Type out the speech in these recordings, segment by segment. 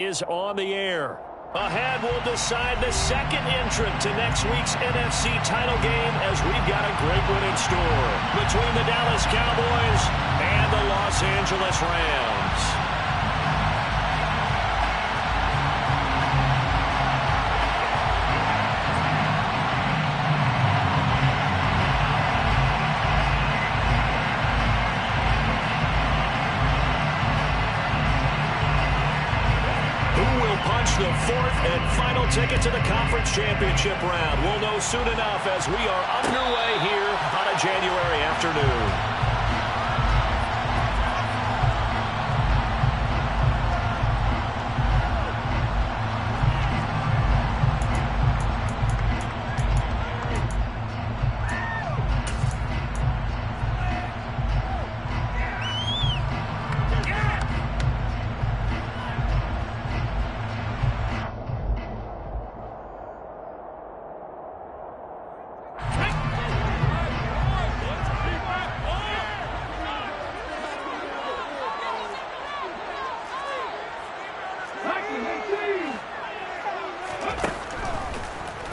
Is on the air. Ahead will decide the second entrant to next week's NFC title game as we've got a great one in store between the Dallas Cowboys and the Los Angeles Rams. The fourth and final ticket to the conference championship round. We'll know soon enough as we are underway here on a January afternoon.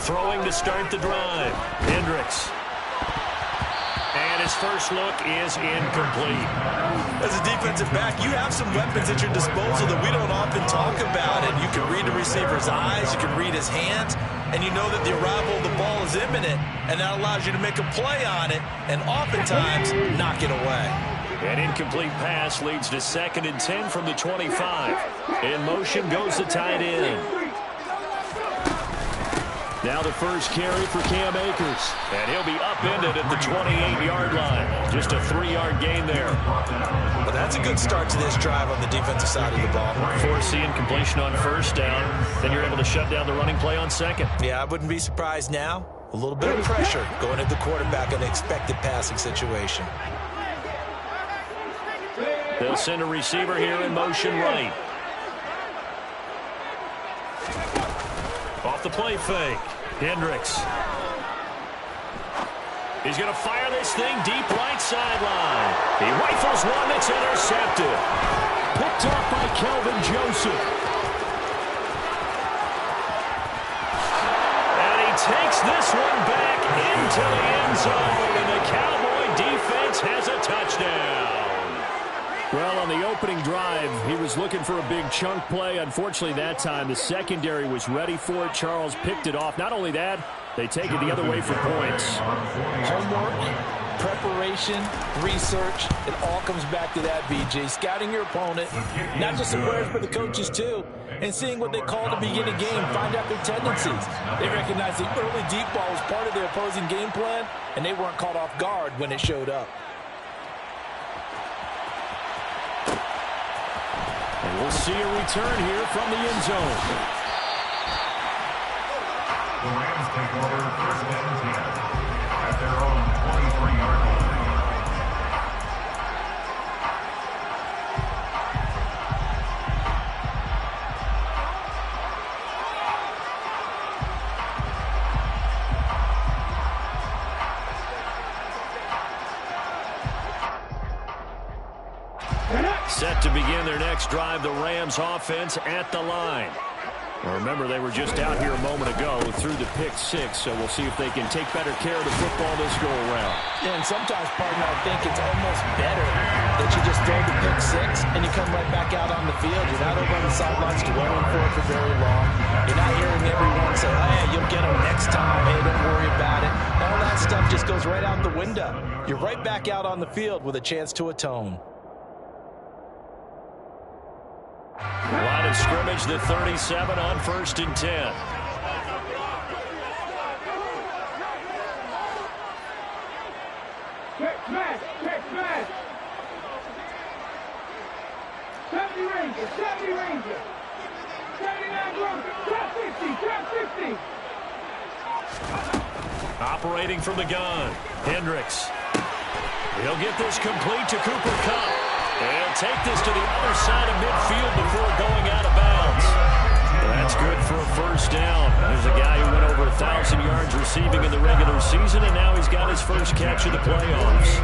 Throwing to start the drive. Hendricks. And his first look is incomplete. As a defensive back, you have some weapons at your disposal that we don't often talk about. And you can read the receiver's eyes, you can read his hands, and you know that the arrival of the ball is imminent, and that allows you to make a play on it and oftentimes knock it away. An incomplete pass leads to 2nd and 10 from the 25. In motion goes the tight end. Now the first carry for Cam Akers. And he'll be upended at the 28-yard line. Just a 3-yard gain there. Well, that's a good start to this drive on the defensive side of the ball. Forcing completion on first down. Then you're able to shut down the running play on second. Yeah, I wouldn't be surprised now. A little bit of pressure going at the quarterback in an expected passing situation. They'll send a receiver here in motion right. Off the play fake. Hendricks. He's going to fire this thing deep right sideline. He rifles one that's intercepted. Picked off by Kelvin Joseph. And he takes this one back into the end zone. And the Cowboy defense has a touchdown. Well, on the opening drive, he was looking for a big chunk play. Unfortunately, that time, the secondary was ready for it. Charles picked it off. Not only that, they take it the other way for points. Homework, preparation, research, it all comes back to that, BJ. Scouting your opponent, not just the players, but the coaches too, and seeing what they call to begin a game, find out their tendencies. They recognize the early deep ball was part of their opposing game plan, and they weren't caught off guard when it showed up. And we'll see a return here from the end zone. The Rams take over 1st and 10 at their own 43-yard line. Set to begin their next drive, the Rams offense at the line. Well, remember, they were just out here a moment ago through the pick 6, so we'll see if they can take better care of the football this go-around. Yeah, and sometimes, partner, I think it's almost better that you just throw the pick 6 and you come right back out on the field. You're not over on the sidelines dwelling for it for very long. You're not hearing everyone say, hey, you'll get them next time. Hey, don't worry about it. All that stuff just goes right out the window. You're right back out on the field with a chance to atone. Line of scrimmage, the 37 on 1st and 10. Check smash, check smash. 70 Ranger, 70 Ranger. 79 Broncos, trap 60, trap 60. Operating from the gun, Hendricks. He'll get this complete to Cooper Kupp. He'll take this to the other side of midfield before going out of bounds. That's good for a first down. There's a guy who went over 1,000 yards receiving in the regular season, and now he's got his first catch of the playoffs.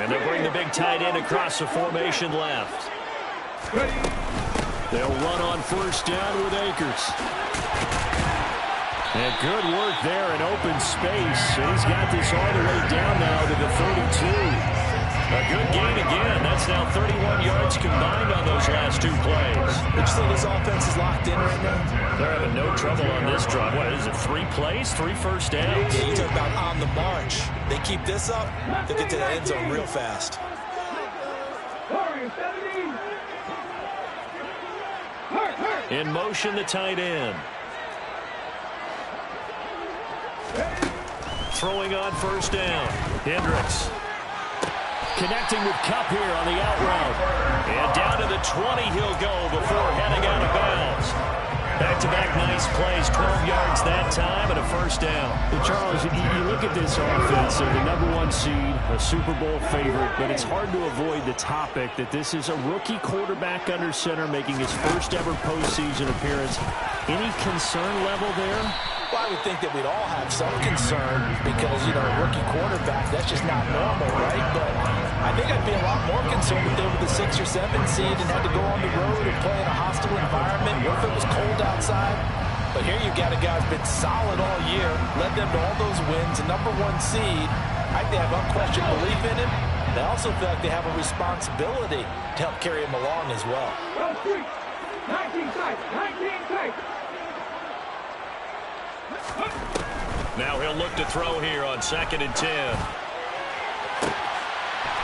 And they'll bring the big tight end across the formation left. They'll run on first down with Akers. And good work there in open space. And he's got this all the way down now to the 32. A good gain again. That's now 31 yards combined on those last 2 plays. Would you say this offense is locked in right now? They're having no trouble on this drive. What is it, 3 plays, 3 first downs? Yeah, you talk about on the march. They keep this up, they'll get to the end zone real fast. In motion, the tight end. Throwing on first down. Hendricks. Connecting with Kupp here on the out route. And down to the 20 he'll go before heading out of bounds. Back-to-back nice plays, 12 yards that time, and a first down. Well, Charles, you look at this offense, they're the #1 seed, a Super Bowl favorite, but it's hard to avoid the topic that this is a rookie quarterback under center making his first ever postseason appearance. Any concern level there? Well, I would think that we'd all have some concern because, you know, a rookie quarterback, that's just not normal, right? But I think I'd be a lot more concerned if they were the 6 or 7 seed and had to go on the road and play in a hostile environment. What if it was cold outside? But here you've got a guy who's been solid all year, led them to all those wins, a #1 seed. I think they have unquestioned belief in him. They also feel like they have a responsibility to help carry him along as well. 19 tight, 19 tight. Now he'll look to throw here on 2nd and 10.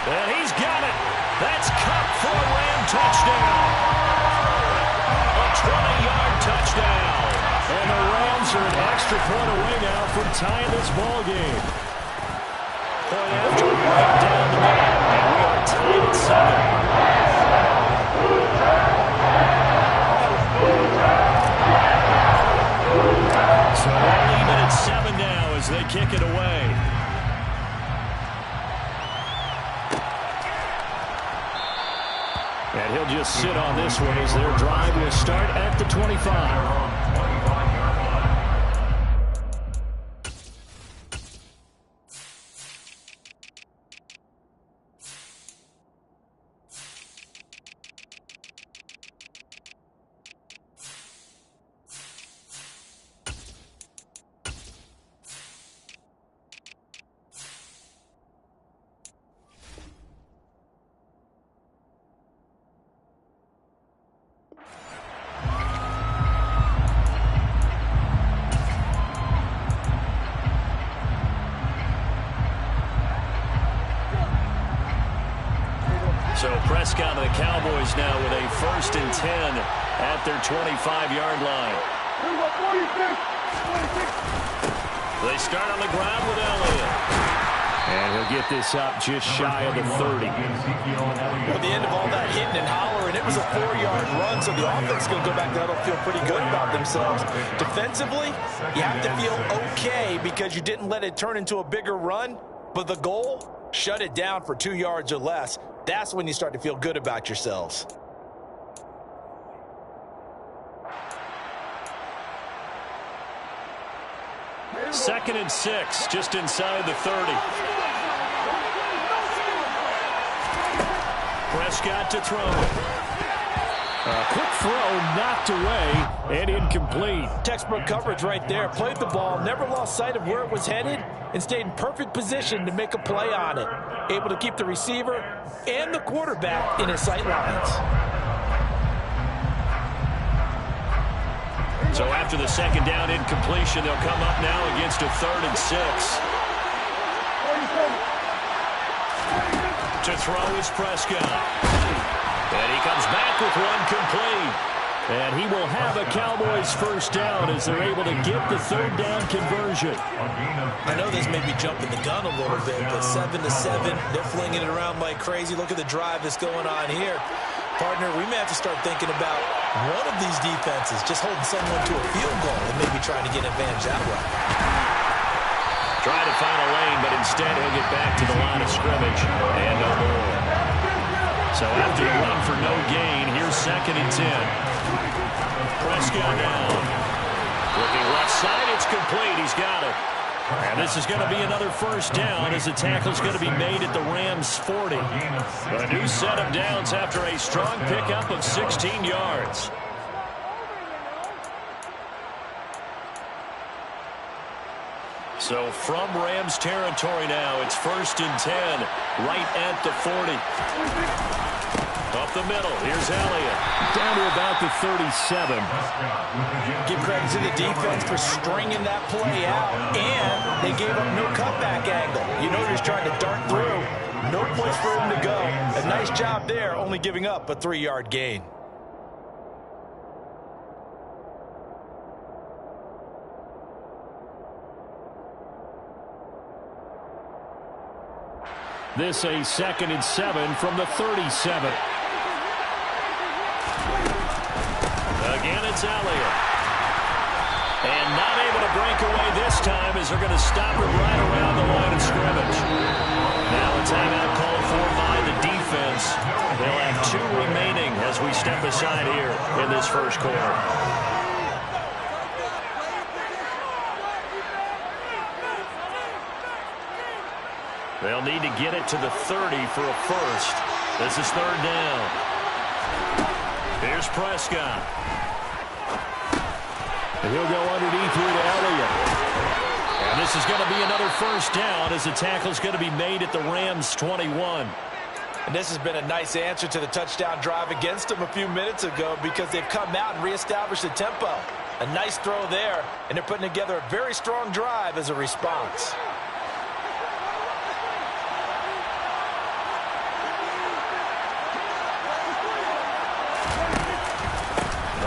And he's got it. That's Kupp for a Ram touchdown. A 20-yard touchdown. And the Rams are an extra point away now from tying this ball game. Point after right down the middle. And we are tied at 7. So they're even at 7 now as they kick it away. And he'll just sit on this one as their drive will start at the 25. So Prescott and the Cowboys now with a 1st and 10 at their 25-yard line. They start on the ground with Elliott. And he'll get this up just shy of the 30. At the end of all that hitting and hollering, it was a 4-yard run, so the offense is going to go back there and feel pretty good about themselves. Defensively, you have to feel okay because you didn't let it turn into a bigger run, but the goal, shut it down for 2 yards or less. That's when you start to feel good about yourselves. Second and 6, just inside the 30. Prescott to throw. A quick throw knocked away and incomplete. Textbook coverage right there. Played the ball, never lost sight of where it was headed, and stayed in perfect position to make a play on it. Able to keep the receiver and the quarterback in his sight lines. So after the second down incompletion, they'll come up now against a 3rd and 6. To throw is Prescott. And he comes back with one complete. And he will have a Cowboys first down as they're able to get the 3rd down conversion. I know this may be jumping the gun a little bit, but 7-7, they're flinging it around like crazy. Look at the drive that's going on here. Partner, we may have to start thinking about one of these defenses just holding someone to a field goal and maybe trying to get an advantage that way. Trying to find a lane, but instead he'll get back to the line of scrimmage and no more. So after the run for no gain, here's 2nd and 10. Prescott down. Looking left side, it's complete. He's got it. And this is going to be another first down as the tackle is going to be made at the Rams' 40. A new set of downs after a strong pickup of 16 yards. So from Rams territory now, it's 1st and 10, right at the 40. Up the middle, here's Elliott. Down to about the 37. Give credit to the defense for stringing that play out, and they gave up no cutback angle. You know, he's trying to dart through. No place for him to go. A nice job there, only giving up a 3-yard gain. This a 2nd and 7 from the 37. Again, it's Elliott. And not able to break away this time as they're going to stop it right around the line of scrimmage. Now a timeout called for by the defense. They'll have 2 remaining as we step aside here in this first quarter. They'll need to get it to the 30 for a first. This is 3rd down. Here's Prescott. And he'll go underneath here to Elliott. And this is going to be another first down as the tackle is going to be made at the Rams' 21. And this has been a nice answer to the touchdown drive against them a few minutes ago because they've come out and reestablished the tempo. A nice throw there, and they're putting together a very strong drive as a response.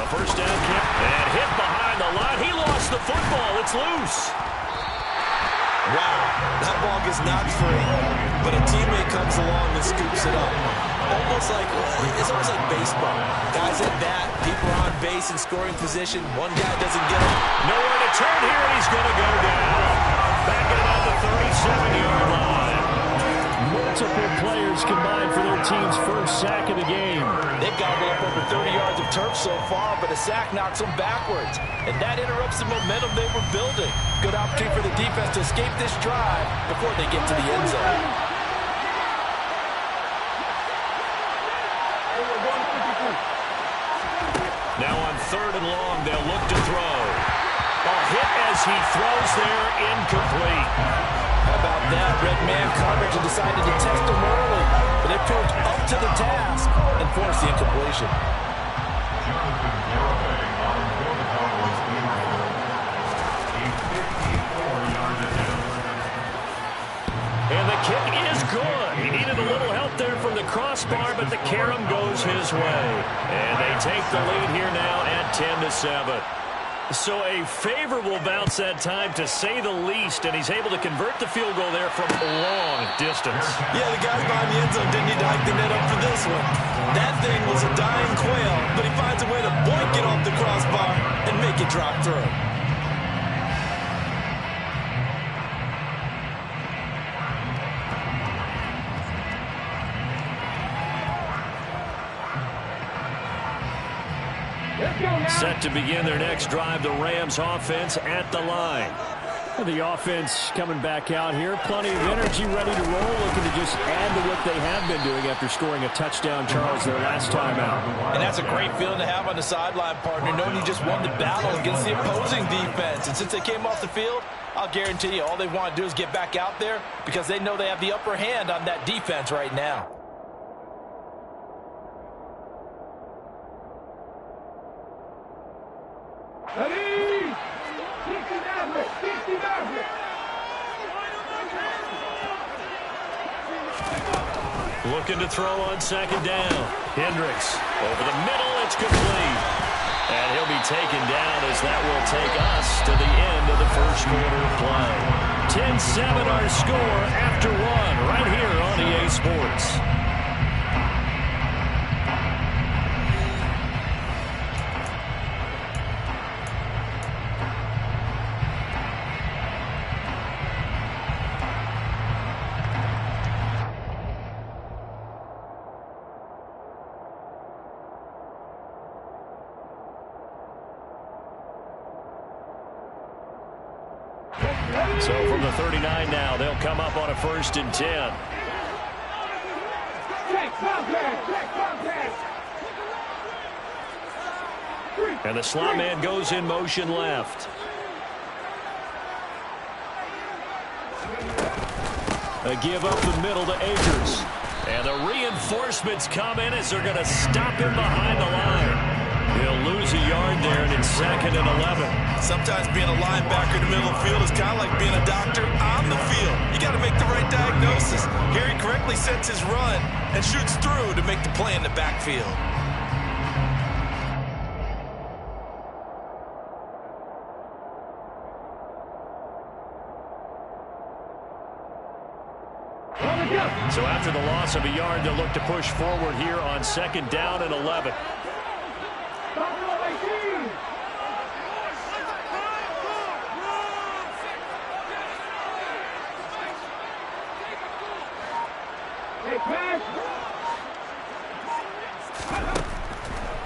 First down kick and hit behind the line. He lost the football. It's loose. Wow, that ball gets knocked free, but a teammate comes along and scoops it up. It's almost like baseball. Guys at bat, people are on base in scoring position. One guy doesn't get it. Nowhere to turn here, and he's going to go down. Back at about the 37-yard line. Multiple players combined for their team's first sack of the game. They've gobbled up over 30 yards of turf so far, but a sack knocks them backwards. And that interrupts the momentum they were building. Good opportunity for the defense to escape this drive before they get to the end zone. Now on 3rd and long, they'll look to throw. A hit as he throws there, incomplete. How about that? Red man coverage and decided to test him early, but they proved up to the task and forced the incompletion. And the kick is good. He needed a little help there from the crossbar, but the carom goes his way. And they take the lead here now at 10-7. So a favorable bounce that time, to say the least, and he's able to convert the field goal there from a long distance. Yeah, the guys behind the end zone didn't need to hike the net up for this one. That thing was a dying quail, but he finds a way to boink it off the crossbar and make it drop through. Set to begin their next drive, the Rams offense at the line. The offense coming back out here. Plenty of energy, ready to roll, looking to just add to what they have been doing after scoring a touchdown, Charles, their last time out. And that's a great feeling to have on the sideline, partner, knowing you just won the battle against the opposing defense. And since they came off the field, I'll guarantee you all they want to do is get back out there because they know they have the upper hand on that defense right now. Looking to throw on 2nd down. Hendricks over the middle. It's complete. And he'll be taken down as that will take us to the end of the first quarter of play. 10-7 our score after 1 right here on EA Sports. So from the 39 now, they'll come up on a 1st and 10. And the slot man goes in motion left. A give up the middle to Akers. And the reinforcements come in as they're going to stop him behind the line. He'll lose a yard there, and it's 2nd and 11. Sometimes being a linebacker in the middle of the field is kind of like being a doctor on the field. You got to make the right diagnosis. Here he correctly sets his run and shoots through to make the play in the backfield. So after the loss of a yard, they'll look to push forward here on 2nd down and 11.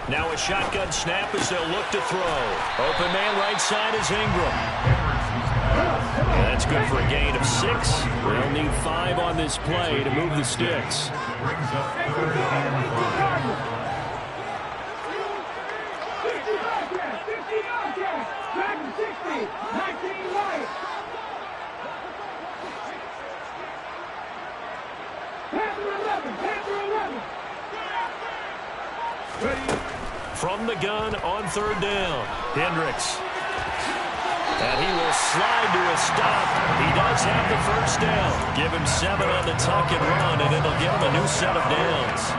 Now a shotgun snap as they'll look to throw. Open man right side is Ingram. And that's good for a gain of 6. They'll need 5 on this play to move the sticks. Brings up 3rd and 5. From the gun on 3rd down, Hendricks. And he will slide to a stop. He does have the 1st down. Give him 7 on the tuck and run, and it'll give him a new set of downs.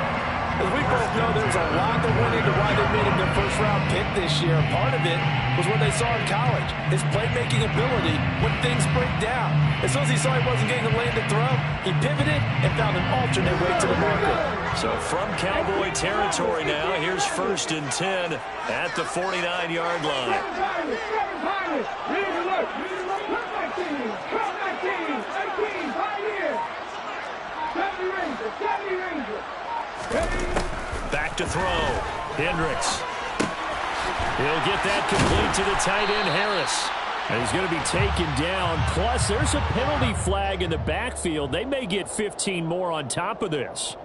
As we both know, there's a lot that went into why they made him their 1st-round pick this year. Part of it was what they saw in college, his playmaking ability when things break down. As soon as he saw he wasn't getting a lane to throw, he pivoted and found an alternate way to the market. So from Cowboy territory now, here's 1st and 10 at the 49-yard line. Back to throw. Hendricks. He'll get that complete to the tight end, Harris. And he's going to be taken down. Plus, there's a penalty flag in the backfield. They may get 15 more on top of this.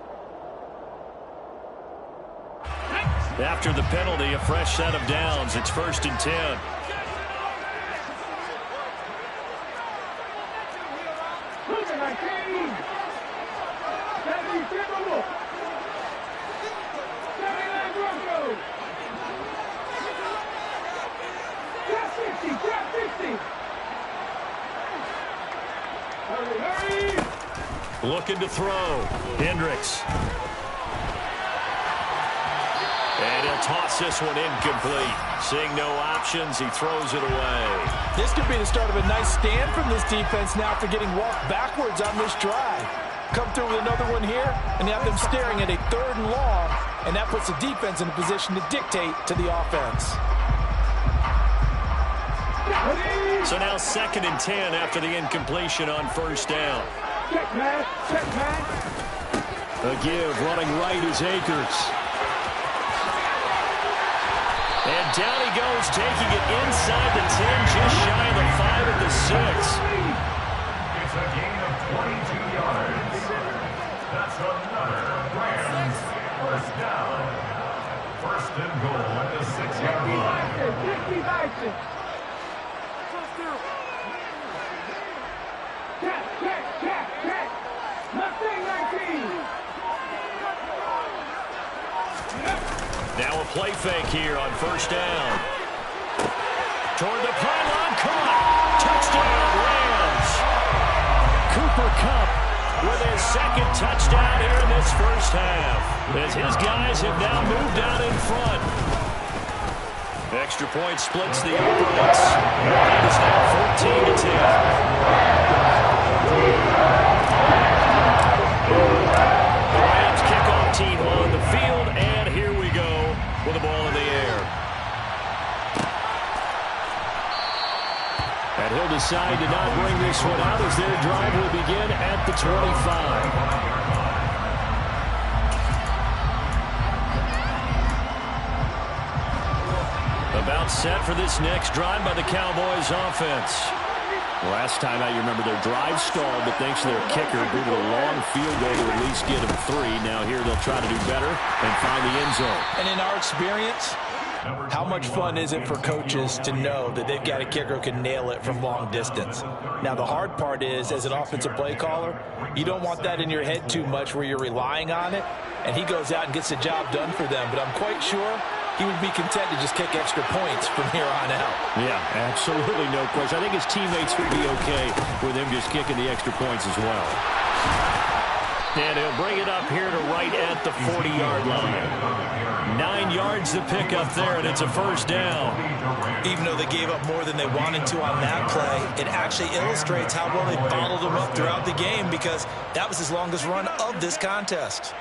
After the penalty, a fresh set of downs. It's 1st and 10. Looking to throw. Hendricks. And he'll toss this one incomplete. Seeing no options, he throws it away. This could be the start of a nice stand from this defense now after getting walked backwards on this drive. Come through with another one here, and you have them staring at a 3rd and long, and that puts the defense in a position to dictate to the offense. So now 2nd and 10 after the incompletion on 1st down. Check, man. Check, man. A give running right is Akers. And down he goes, taking it inside the 10, just shy of the 5 at the 6. It's a gain of 22 yards. That's another Rams 1st down. 1st and goal at the 6-yard line. Now a play fake here on 1st down. Toward the pylon, caught. Touchdown, Rams. Cooper Kupp with his 2nd touchdown here in this 1st half. As his guys have now moved out in front. Extra point splits the uprights. It is now 14 to 10. The Rams kickoff team on the field, and here we go with the ball in the air. And he'll decide to not bring this one out as their drive will begin at the 25. About set for this next drive by the Cowboys offense. Last time out, you remember their drive stalled, but thanks to their kicker, booted a long field goal to at least get them 3. Now here they'll try to do better and find the end zone. And in our experience, how much fun is it for coaches to know that they've got a kicker who can nail it from long distance? Now, the hard part is, as an offensive play caller, you don't want that in your head too much where you're relying on it, and he goes out and gets the job done for them. But I'm quite sure he would be content to just kick extra points from here on out. Yeah, absolutely no question. I think his teammates would be okay with him just kicking the extra points as well. And he'll bring it up here to right at the 40-yard line. 9 yards to pick up there, and it's a first down. Even though they gave up more than they wanted to on that play, it actually illustrates how well they bottled them up throughout the game, because that was his longest run of this contest.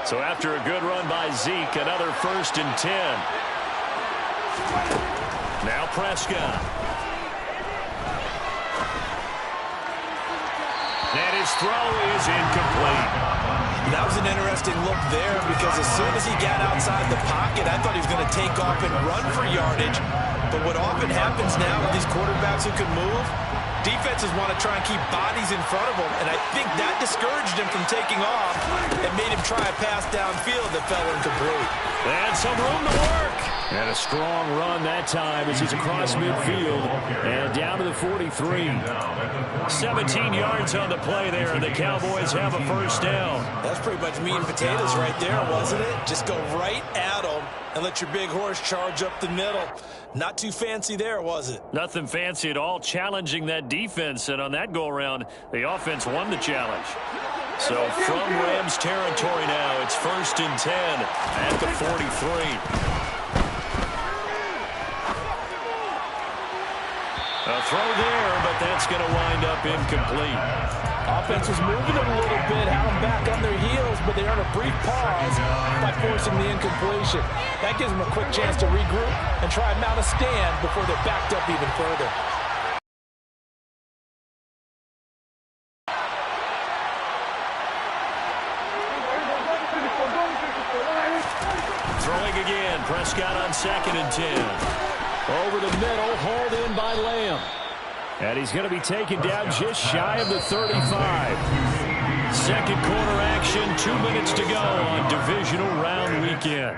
So after a good run by Zeke, another 1st and 10. Now Prescott. And his throw is incomplete. That was an interesting look there, because as soon as he got outside the pocket, I thought he was going to take off and run for yardage. But what often happens now with these quarterbacks who can move, defenses want to try and keep bodies in front of them, and I think that discouraged him from taking off and made him try a pass downfield that fell incomplete. And some room to work. And a strong run that time as he's across midfield and down to the 43. 17 yards on the play there, and the Cowboys have a first down. That's pretty much meat and potatoes right there, wasn't it? Just go right at them and let your big horse charge up the middle. Not too fancy there, was it? Nothing fancy at all, challenging that defense, and on that go-around, the offense won the challenge. So from Rams territory now, it's 1st and 10 at the 43. A throw there, but that's going to wind up incomplete. Offense was moving them a little bit, had them back on their heels, but they earned a brief pause by forcing the incompletion. That gives them a quick chance to regroup and try and mount a stand before they're backed up even further. Throwing again, Prescott on 2nd and 10. Over the middle, hauled in by Lamb. And he's going to be taken down just shy of the 35. Second quarter action, 2 minutes to go on divisional round weekend.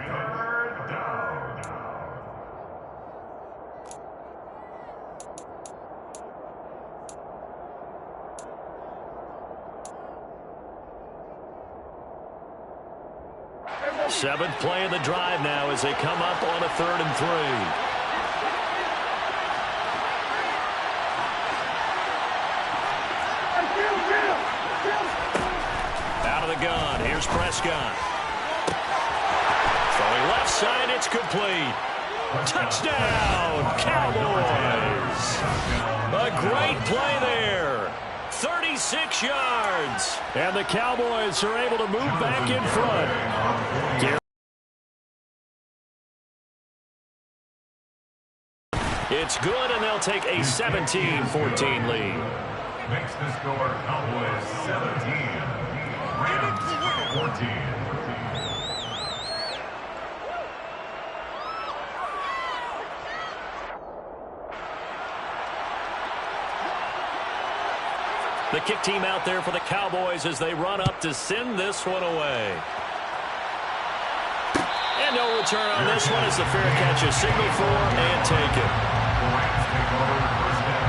Seventh play of the drive now as they come up on a 3rd and 3. Gun. Here's Prescott. Throwing left side, it's complete. Touchdown, Cowboys. A great play there. 36 yards. And the Cowboys are able to move back in front. It's good, and they'll take a 17-14 lead. Makes the score Cowboys 17. Rams 14. The kick team out there for the Cowboys as they run up to send this one away. And no return on this one as the fair catch is signaled for and taken. Rams take over first down.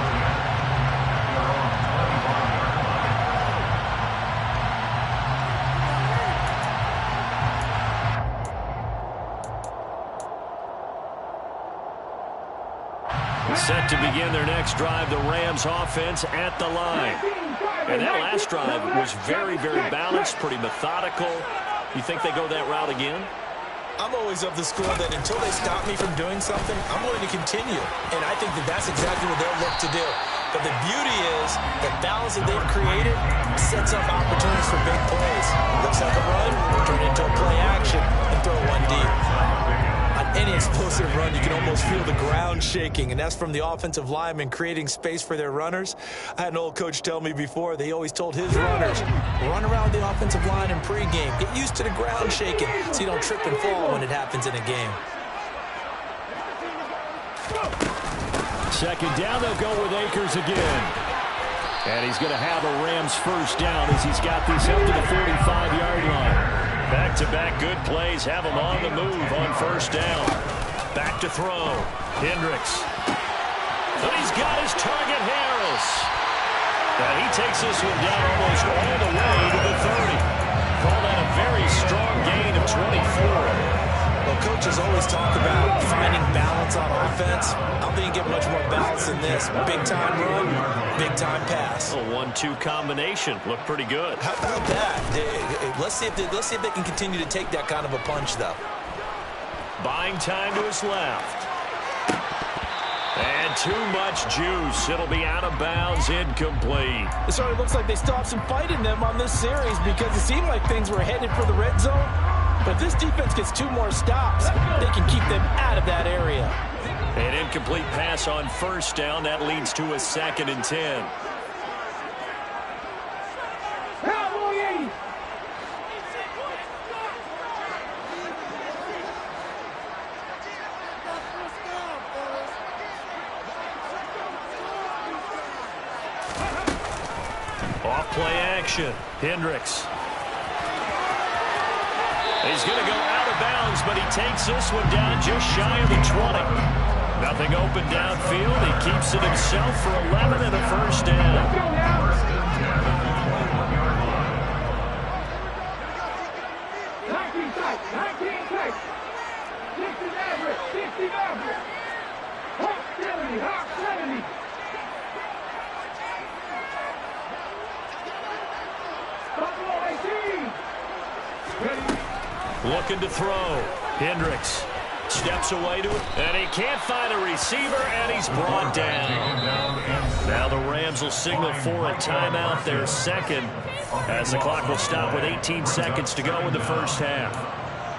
Set to begin their next drive, the Rams offense at the line. And that last drive was very, very balanced, pretty methodical. You think they go that route again? I'm always of the school that until they stop me from doing something, I'm going to continue. And I think that that's exactly what they'll look to do. But the beauty is the balance that they've created sets up opportunities for big plays. Looks like a run, turn it into a play action, and throw one deep. On any explosive run, you can almost feel the ground shaking, and that's from the offensive linemen creating space for their runners. I had an old coach tell me before, they always told his runners, run around the offensive line in pregame. Get used to the ground shaking so you don't trip and fall when it happens in a game. Second down, they'll go with Akers again. And he's going to have a Rams first down as he's got this up to the 45-yard line. Back-to-back good plays have him on the move on first down. Back to throw. Hendricks. But he's got his target, Harris. And he takes this one down almost all the way to the 30. Call that a very strong gain of 24. Well, coaches always talk about finding balance on offense. I don't think you get much more balance than this. Big-time run, big-time pass. A 1-2 combination. Looked pretty good. How about that? Let's see if they can continue to take that kind of a punch, though. Buying time to his left. And too much juice. It'll be out of bounds, incomplete. It certainly looks like they still have some fight in them on this series because it seemed like things were headed for the red zone. But if this defense gets 2 more stops, they can keep them out of that area. An incomplete pass on first down. That leads to a 2nd and 10. Off play action. Hendricks. He's going to go out of bounds, but he takes this one down just shy of the 20. Nothing open downfield. He keeps it himself for 11 and a first down. First and 10 from the 1-yard line. 19 sight, 19 sight. 60 average, 60 average. Hawk 70, Hawk 70. Buffalo 18. Looking to throw. Hendricks steps away to it, and he can't find a receiver, and he's brought down. Now the Rams will signal for a timeout, their second, as the clock will stop with 18 seconds to go in the first half.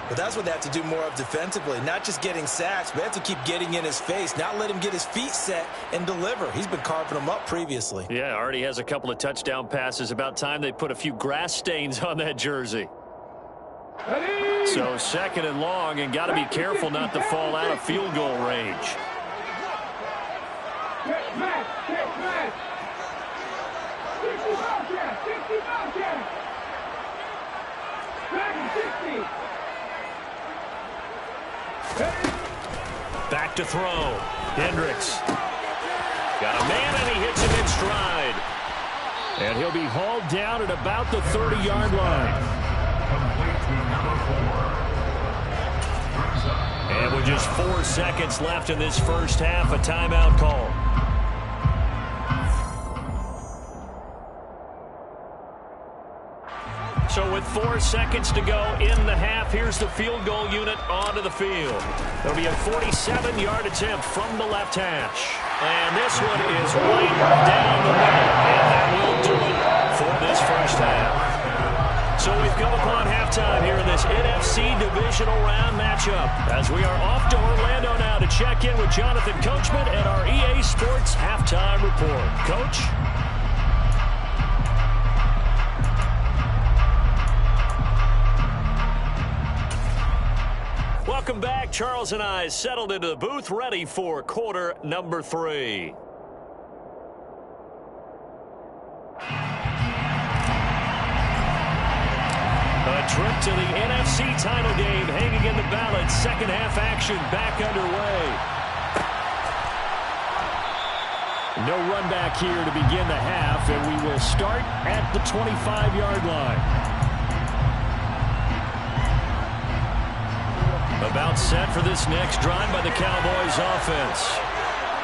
But that's what they have to do more of defensively, not just getting sacks, but they have to keep getting in his face, not let him get his feet set and deliver. He's been carving them up previously. Yeah, already has a couple of touchdown passes. About time they put a few grass stains on that jersey. So 2nd and long, and got to be careful not to fall out of field goal range. Get mad, get mad. 60 Bobcat, 60 Bobcat. 60. Back to throw. Hendricks. Got a man, and he hits him in stride. And he'll be hauled down at about the 30-yard line. Complete to number 4. And with just 4 seconds left in this first half, a timeout call. So with 4 seconds to go in the half, here's the field goal unit onto the field. It'll be a 47-yard attempt from the left hash. And this one is right down the middle. And that will do it for this first half. So we've come upon halftime here in this NFC Divisional Round matchup, as we are off to Orlando now to check in with Jonathan Coachman and our EA Sports Halftime Report. Coach? Welcome back. Charles and I settled into the booth, ready for quarter number 3. A trip to the NFC title game hanging in the balance. Second half action back underway. No run back here to begin the half, and we will start at the 25-yard line. About set for this next drive by the Cowboys offense.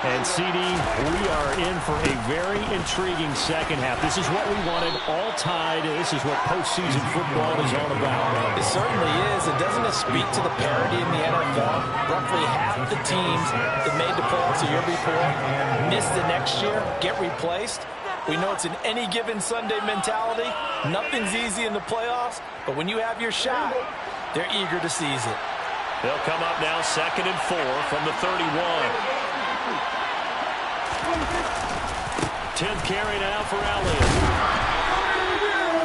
And, CD, we are in for a very intriguing second half. This is what we wanted, all tied. This is what postseason football is all about. It certainly is. And doesn't it speak to the parity in the NFL? Roughly half the teams that made the playoffs the year before miss the next year, get replaced. We know it's an any given Sunday mentality. Nothing's easy in the playoffs, but when you have your shot, they're eager to seize it. They'll come up now 2nd and 4 from the 31. 10th carry now for Elliott.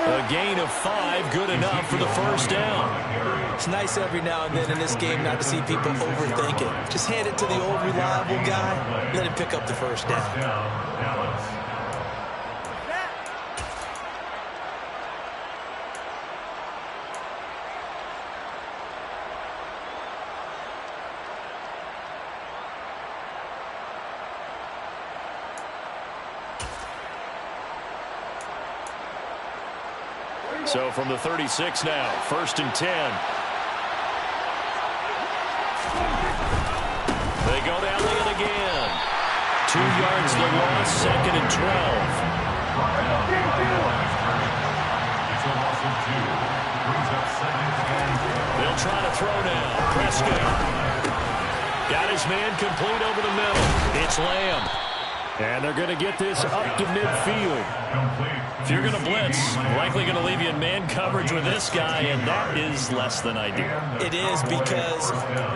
A gain of 5, good enough for the first down. It's nice every now and then in this game not to see people overthink it. Just hand it to the old reliable guy, let him pick up the first down. So from the 36 now, 1st and 10. They go to Elliott again. 2 yards the loss, 2nd and 12. They'll try to throw now. Prescott. Got his man complete over the middle. It's Lamb. And they're going to get this up to midfield. If you're going to blitz, likely going to leave you in man coverage with this guy, and that is less than ideal. It is, because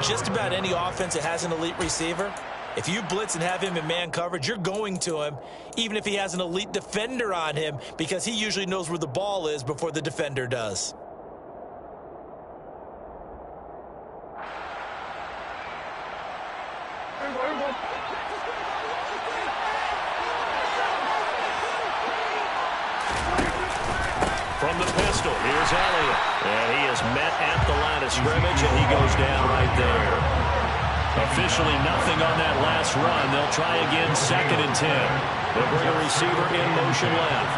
just about any offense that has an elite receiver, if you blitz and have him in man coverage, you're going to him, even if he has an elite defender on him, because he usually knows where the ball is before the defender does. From the pistol, here's Elliott. And he is met at the line of scrimmage, and he goes down right there. Officially nothing on that last run. They'll try again, 2nd and 10. They'll bring a receiver in motion left.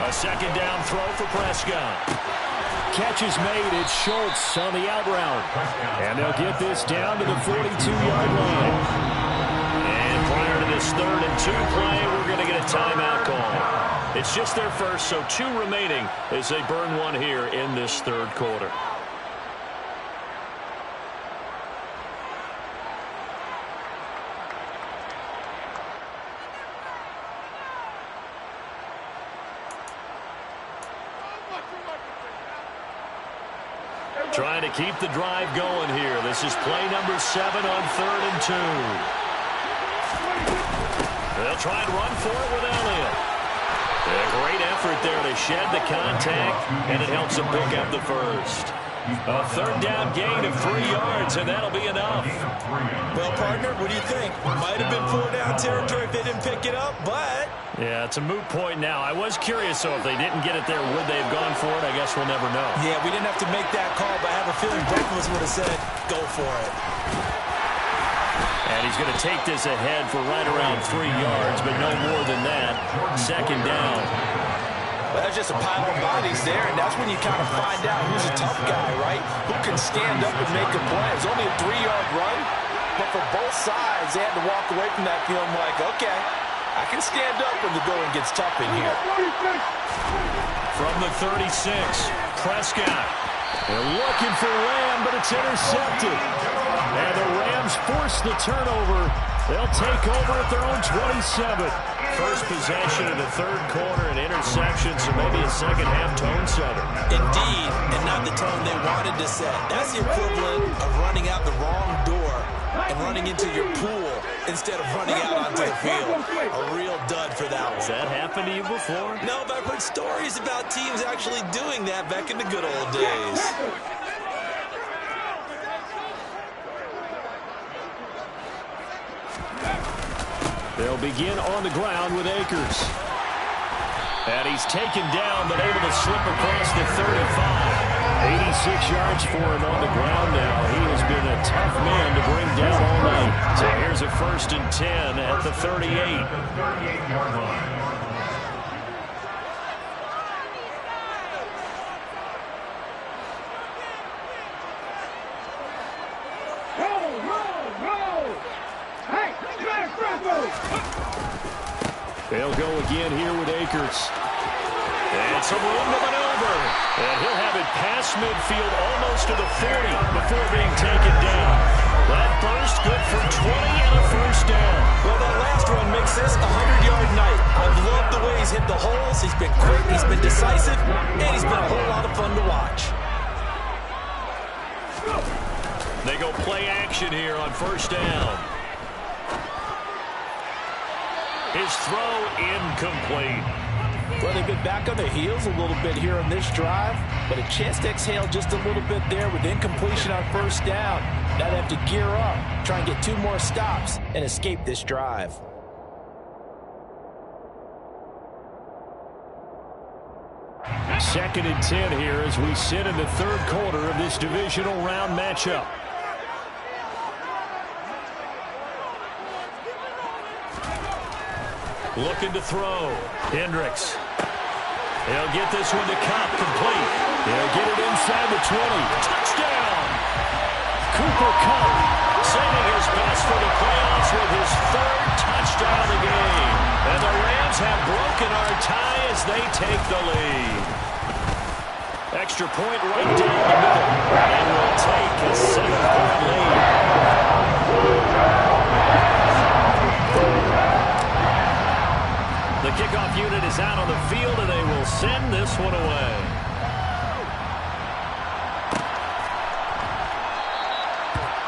A 2nd down throw for Prescott. Catch is made. It's Schultz on the out route. And they'll get this down to the 42-yard line. And prior to this 3rd and 2 play, we're going to get a timeout call. It's just their first, so 2 remaining as they burn one here in this 3rd quarter. Trying to keep the drive going here. This is play number 7 on 3rd and 2. They'll try and run for it with Elliott. A great effort there to shed the contact, and it helps them pick up the first. A 3rd down gain of 3 yards, and that'll be enough. Well, partner, what do you think? Might have been 4 down territory if they didn't pick it up, but... Yeah, it's a moot point now. I was curious, so if they didn't get it there, would they have gone for it? I guess we'll never know. Yeah, we didn't have to make that call, but I have a feeling both of us would have said, go for it. And he's going to take this ahead for right around 3 yards, but no more than that. 2nd down. Well, that's just a pile of bodies there, and that's when you kind of find out who's a tough guy, right? Who can stand up and make a play. It's only a 3-yard run, but for both sides, they had to walk away from that feeling like, okay, I can stand up when the going gets tough in here. From the 36, Prescott. They're looking for Lamb, but it's intercepted. And the Rams force the turnover. They'll take over at their own 27. First possession in the 3rd quarter, an interception, so maybe a second-half tone setter. Indeed, and not the tone they wanted to set. That's the equivalent of running out the wrong door and running into your pool instead of running out onto the field. A real dud for that one. Has that happened to you before? No, but I've heard stories about teams actually doing that back in the good old days. They'll begin on the ground with Akers. And he's taken down, but able to slip across the 35. 86 yards for him on the ground now. He has been a tough man to bring down all night. So here's a 1st and 10 at the 38. 38-yard line. They'll go again here with Akers. And some room to maneuver. And he'll have it past midfield almost to the 40 before being taken down. That burst good for 20 and a first down. Well, that last run makes this a 100-yard night. I've loved the way he's hit the holes. He's been quick, he's been decisive, and he's been a whole lot of fun to watch. They go play action here on first down. His throw incomplete. Well, they've been back on their heels a little bit here on this drive, but a chance to exhale just a little bit there with incompletion on first down. Now they have to gear up, try and get 2 more stops, and escape this drive. Second and 10 here as we sit in the third quarter of this divisional round matchup. Looking to throw. Hendricks. He'll get this one to Cup, complete. He'll get it inside the 20. Touchdown! Cooper Cup saving his best for the playoffs with his 3rd touchdown of the game. And the Rams have broken our tie as they take the lead. Extra point right down the middle. And will take a 7-point lead. The kickoff unit is out on the field, and they will send this one away.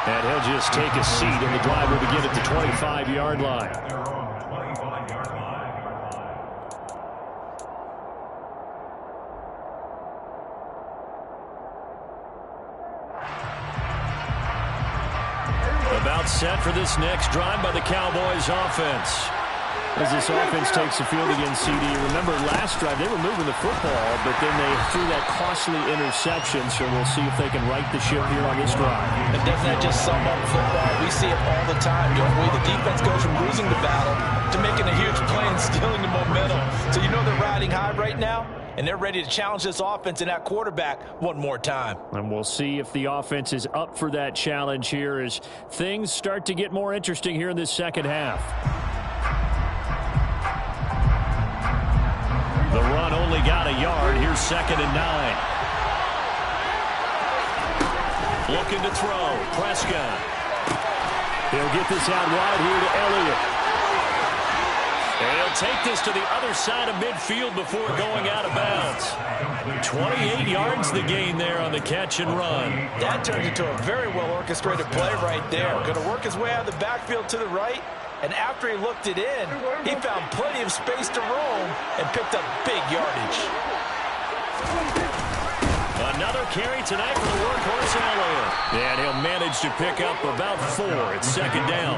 And he'll just take a seat, and the drive will begin at the 25-yard line. About set for this next drive by the Cowboys offense. As this offense takes the field against CD, remember last drive they were moving the football, but then they threw that costly interception, so we'll see if they can right the ship here on this drive. And doesn't that just sum up football? We see it all the time, don't we? The defense goes from losing the battle to making a huge play and stealing the momentum. So you know they're riding high right now, and they're ready to challenge this offense and that quarterback one more time. And we'll see if the offense is up for that challenge here as things start to get more interesting here in this second half. The run only got a yard. Here's 2nd and 9. Looking to throw. Prescott. He'll get this out wide here to Elliott. And he'll take this to the other side of midfield before going out of bounds. 28 yards the gain there on the catch and run. That turns into a very well-orchestrated play right there. Going to work his way out of the backfield to the right. And after he looked it in, he found plenty of space to roam and picked up big yardage. Another carry tonight for the workhorse Elliott. And he'll manage to pick up about 4. It's 2nd down.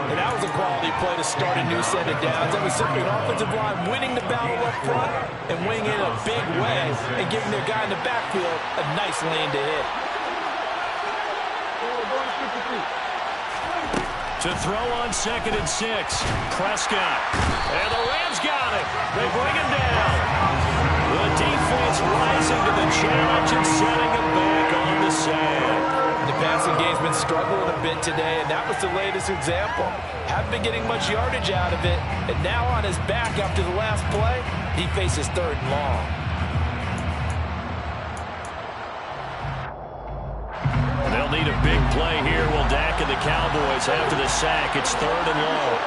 And that was a quality play to start a new set of downs. That was simply an offensive line winning the battle up front and winning it in a big way and giving their guy in the backfield a nice lane to hit. To throw on 2nd and 6. Prescott. And the Rams got it. They bring him down. The defense rising to the challenge and setting him back on the sand. The passing game's been struggling a bit today, and that was the latest example. Haven't been getting much yardage out of it, and now on his back after the last play, he faces 3rd and long. They'll need a big play here. Will Dak and the Cowboys after the sack. It's 3rd and long.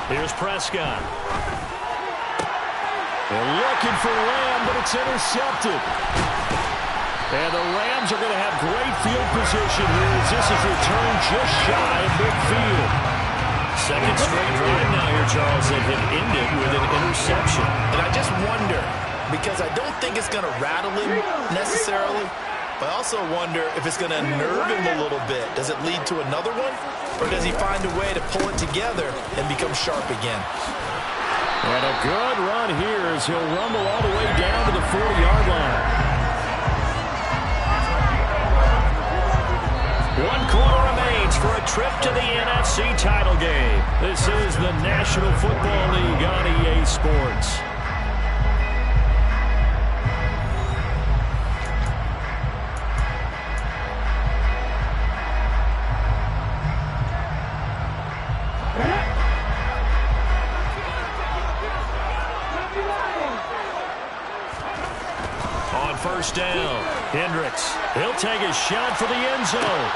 Here's Prescott. They're looking for Lamb, but it's intercepted. And the Rams are going to have great field position here as this is returned just shy of midfield. 2nd straight drive now here, Charles, that have ended with an interception. And I just wonder, because I don't think it's going to rattle him necessarily, but I also wonder if it's going to nerve him a little bit. Does it lead to another one? Or does he find a way to pull it together and become sharp again? And a good run here as he'll rumble all the way down to the 40-yard line. 1 quarter remains for a trip to the NFC title game. This is the National Football League on EA Sports. First down. Hendricks. He'll take a shot for the end zone.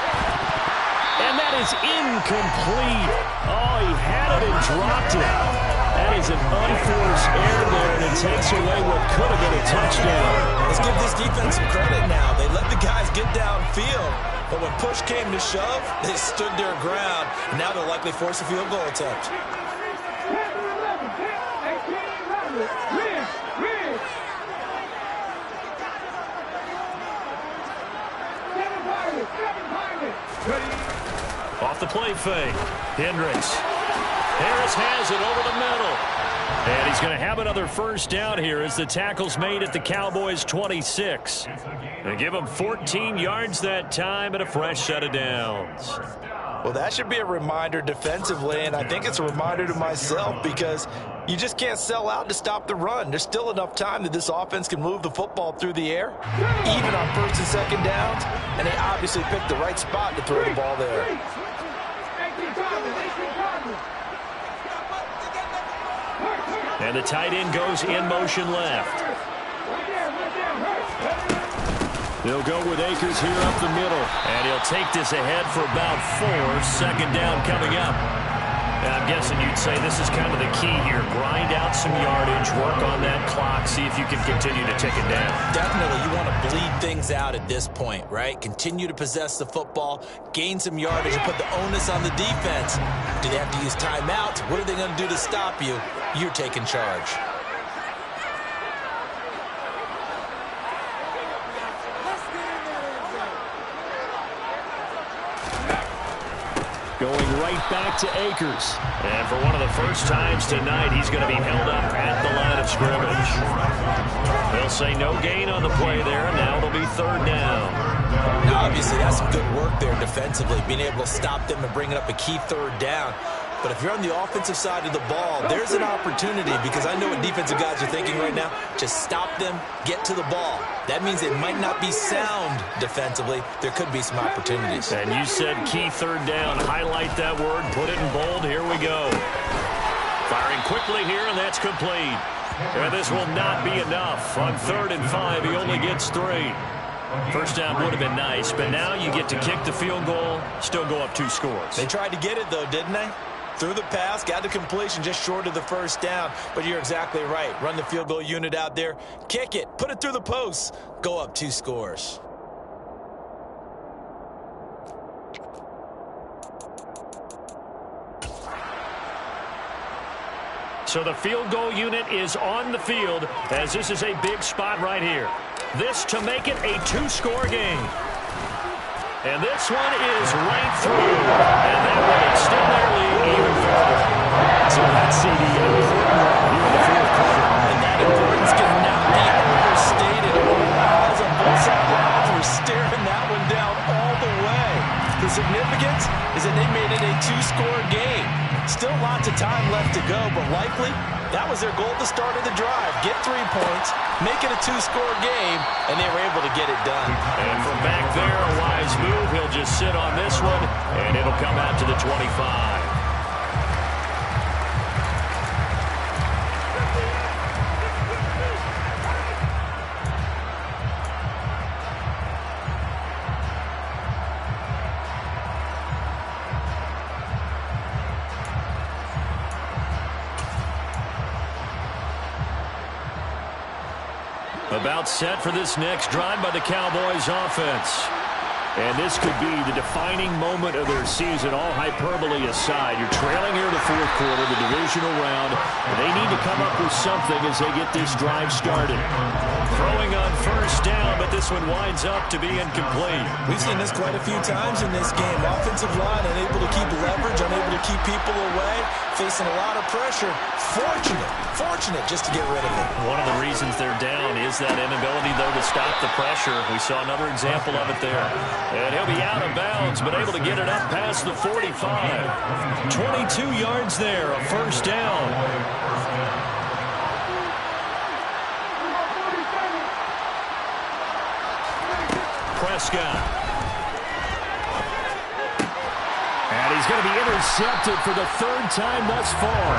And that is incomplete. Oh, he had it and dropped it. That is an unforced error there, and it takes away what could have been a touchdown. Let's give this defense some credit now. They let the guys get downfield, but when push came to shove, they stood their ground. And now they'll likely force a field goal attempt. Off the play fake. Hendricks. Harris has it over the middle. And he's going to have another first down here as the tackle's made at the Cowboys' 26. They give them 14 yards that time and a fresh set of downs. Well, that should be a reminder defensively, and I think it's a reminder to myself because you just can't sell out to stop the run. There's still enough time that this offense can move the football through the air, even on first and second downs, and they obviously picked the right spot to throw the ball there. And the tight end goes in motion left. They'll go with Akers here up the middle. And he'll take this ahead for about 4. Second down coming up. And I'm guessing you'd say this is kind of the key here. Grind out some yardage, work on that clock, see if you can continue to tick it down. Definitely, you want to bleed things out at this point, right? Continue to possess the football, gain some yardage, and put the onus on the defense. Do they have to use timeouts? What are they going to do to stop you? You're taking charge. Going right back to Akers. And for one of the first times tonight, he's going to be held up at the line of scrimmage. They'll say no gain on the play there, and now it'll be third down. Now, obviously, that's some good work there defensively, being able to stop them and bring up a key third down. But if you're on the offensive side of the ball, there's an opportunity because I know what defensive guys are thinking right now. Just stop them, get to the ball. That means it might not be sound defensively. There could be some opportunities. And you said key third down. Highlight that word, put it in bold. Here we go. Firing quickly here, and that's complete. And this will not be enough. On 3rd and 5, he only gets 3. First down would have been nice, but now you get to kick the field goal, still go up 2 scores. They tried to get it, though, didn't they? Threw the pass, got the completion just short of the first down. But you're exactly right. Run the field goal unit out there. Kick it. Put it through the posts. Go up 2 scores. So the field goal unit is on the field as this is a big spot right here. This to make it a 2-score game. And this one is right through. And that will extend their lead even further. So that's the important run here in the 4th quarter. And that importance cannot be overstated. All eyes on both sidelines were staring that one down all the way. The significance is that they made it a 2-score game. Still lots of time left to go, but likely that was their goal at the start of the drive. Get 3 points, make it a 2-score game, and they were able to get it done. And from back there, a wise move. He'll just sit on this one, and it'll come out to the 25. About set for this next drive by the Cowboys offense. And this could be the defining moment of their season, all hyperbole aside. You're trailing here in the 4th quarter, the divisional round. They need to come up with something as they get this drive started. Throwing on first down, but this one winds up to be incomplete. We've seen this quite a few times in this game. Offensive line unable to keep leverage, unable to keep people away, facing a lot of pressure. Fortunate just to get rid of it. One of the reasons they're down is that inability, though, to stop the pressure. We saw another example of it there. And he'll be out of bounds, but able to get it up past the 45. 22 yards there, a first down. Prescott. And he's going to be intercepted for the 3rd time thus far.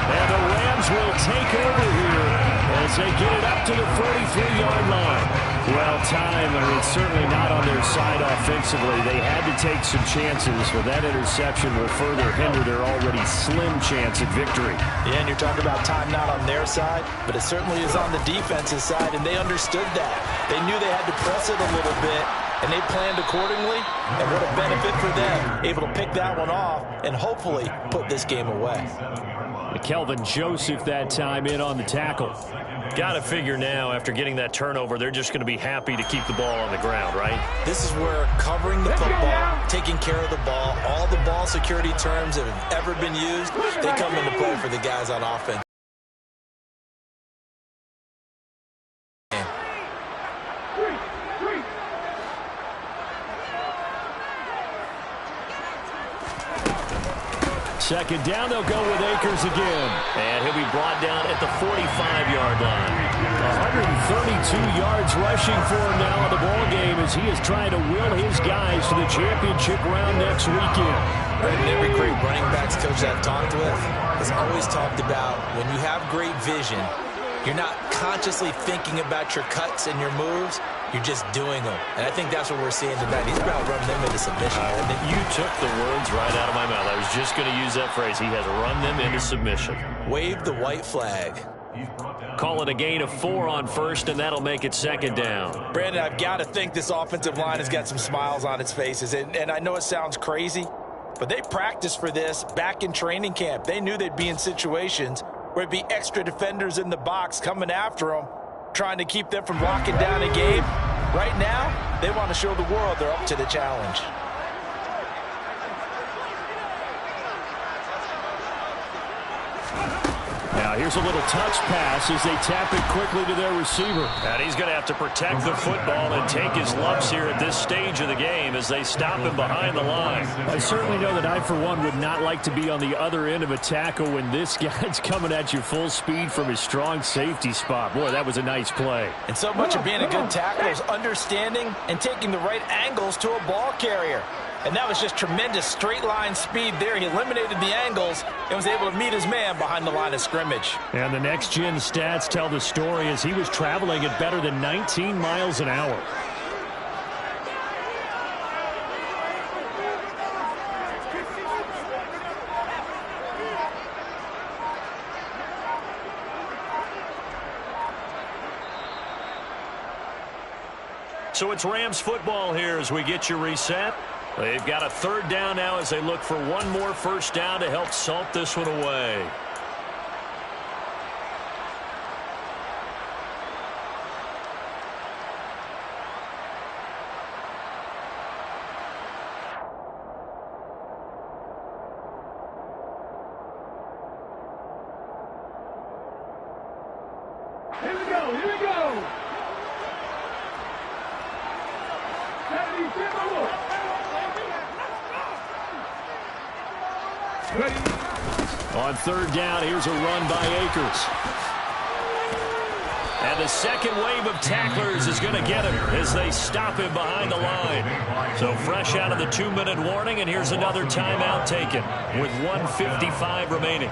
And the Rams will take over here as they get it up to the 43-yard line. Well, time. I mean, it's certainly not on their side offensively. They had to take some chances, but that interception will further hinder their already slim chance at victory. Yeah, and you're talking about time not on their side, but it certainly is on the defense's side, and they understood that. They knew they had to press it a little bit, and they planned accordingly, and what a benefit for them, able to pick that one off and hopefully put this game away. Kelvin Joseph that time in on the tackle. Got to figure now, after getting that turnover, they're just going to be happy to keep the ball on the ground, right? This is where covering the football, taking care of the ball, all the ball security terms that have ever been used, they come into play for the guys on offense. Second down, they'll go with Akers again. And he'll be brought down at the 45-yard line. 132 yards rushing for him now in the ball game as he is trying to will his guys to the championship round next weekend. Right, and every great running backs coach I've talked with has always talked about when you have great vision, you're not consciously thinking about your cuts and your moves. You're just doing them. And I think that's what we're seeing tonight. He's about running them into submission. You took the words right out of my mouth. I was just going to use that phrase. He has run them into submission. Wave the white flag. Call it a gain of 4 on first, and that'll make it second down. Brandon, I've got to think this offensive line has got some smiles on its faces. And I know it sounds crazy, but they practiced for this back in training camp. They knew they'd be in situations where it'd be extra defenders in the box coming after them, trying to keep them from locking down a game. Right now, they want to show the world they're up to the challenge. Now here's a little touch pass as they tap it quickly to their receiver. And he's going to have to protect the football and take his lumps here at this stage of the game as they stop him behind the line. I certainly know that I, for one, would not like to be on the other end of a tackle when this guy's coming at you full speed from his strong safety spot. Boy, that was a nice play. And so much of being a good tackler is understanding and taking the right angles to a ball carrier. And that was just tremendous straight line speed there. He eliminated the angles and was able to meet his man behind the line of scrimmage. And the next-gen stats tell the story as he was traveling at better than 19 miles an hour. So it's Rams football here as we get you reset. They've got a third down now as they look for one more first down to help salt this one away. Here we go, here we go. On third down, here's a run by Akers. And the second wave of tacklers is going to get him as they stop him behind the line. So fresh out of the 2-minute warning, and here's another timeout taken with 1:55 remaining.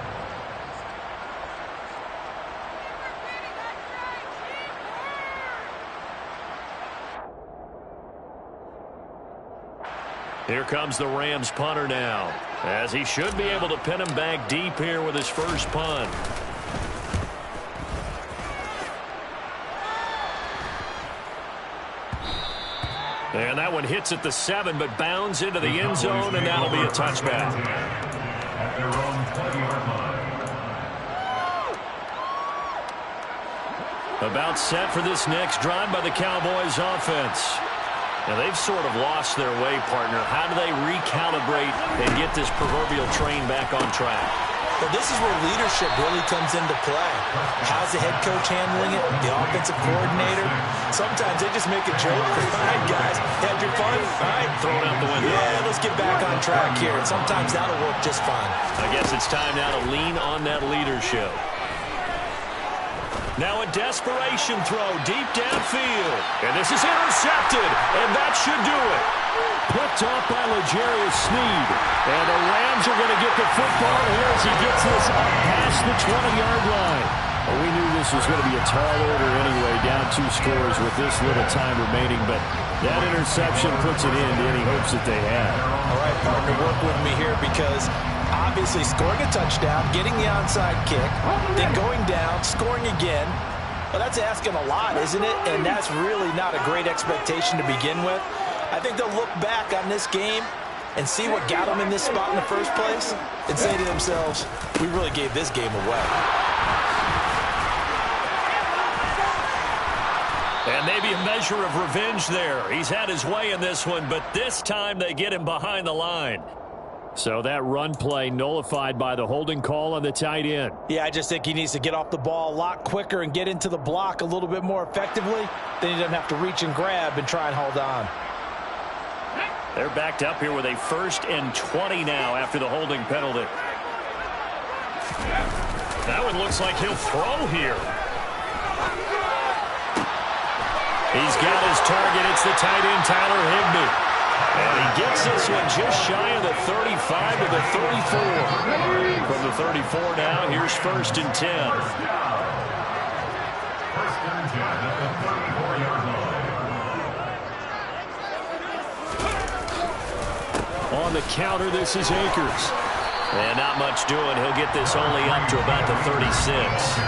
Here comes the Rams punter now, as he should be able to pin him back deep here with his first punt. And that one hits at the 7, but bounds into the end zone, and that'll be a touchback. At their own 20-yard line. About set for this next drive by the Cowboys offense. Now, they've sort of lost their way, partner. How do they recalibrate and get this proverbial train back on track? Well, this is where leadership really comes into play. How's the head coach handling it? The offensive coordinator? Sometimes they just make a joke. All right, guys, had your fun? All right, Throw it out the window. Yeah, let's get back on track here. And sometimes that'll work just fine. I guess it's time now to lean on that leadership. Now a desperation throw deep downfield. And this is intercepted, and that should do it. Picked off by L'Jarius Sneed. And the Rams are going to get the football here as he gets this up past the 20-yard line. Well, we knew this was going to be a tall order anyway, down 2 scores with this little time remaining, but that interception puts an end to any hopes that they had. All right, partner, work with me here because obviously scoring a touchdown, getting the onside kick, then going down, scoring again. Well, that's asking a lot, isn't it? And that's really not a great expectation to begin with. I think they'll look back on this game and see what got them in this spot in the first place and say to themselves, we really gave this game away. And maybe a measure of revenge there. He's had his way in this one, but this time they get him behind the line. So that run play nullified by the holding call on the tight end. Yeah, I just think he needs to get off the ball a lot quicker and get into the block a little bit more effectively. Then he doesn't have to reach and grab and try and hold on. They're backed up here with a 1st and 20 now after the holding penalty. That one looks like he'll throw here. He's got his target. It's the tight end, Tyler Higbee. And he gets this one just shy of the 35 to the 34. From the 34 now, here's 1st and 10. 1st and 10 at the 34-yard line. On the counter, this is Akers. And not much doing. He'll get this only up to about the 36.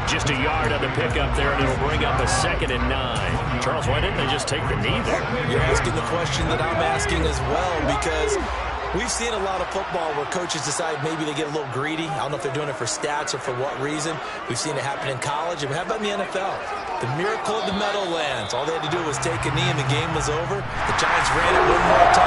Just a yard on the pickup there, and it'll bring up a 2nd and 9. Charles, why didn't they just take the knee there? You're asking the question that I'm asking as well, because we've seen a lot of football where coaches decide maybe they get a little greedy. I don't know if they're doing it for stats or for what reason. We've seen it happen in college. And how about in the NFL? The miracle of the Meadowlands. All they had to do was take a knee and the game was over. The Giants ran it one more time.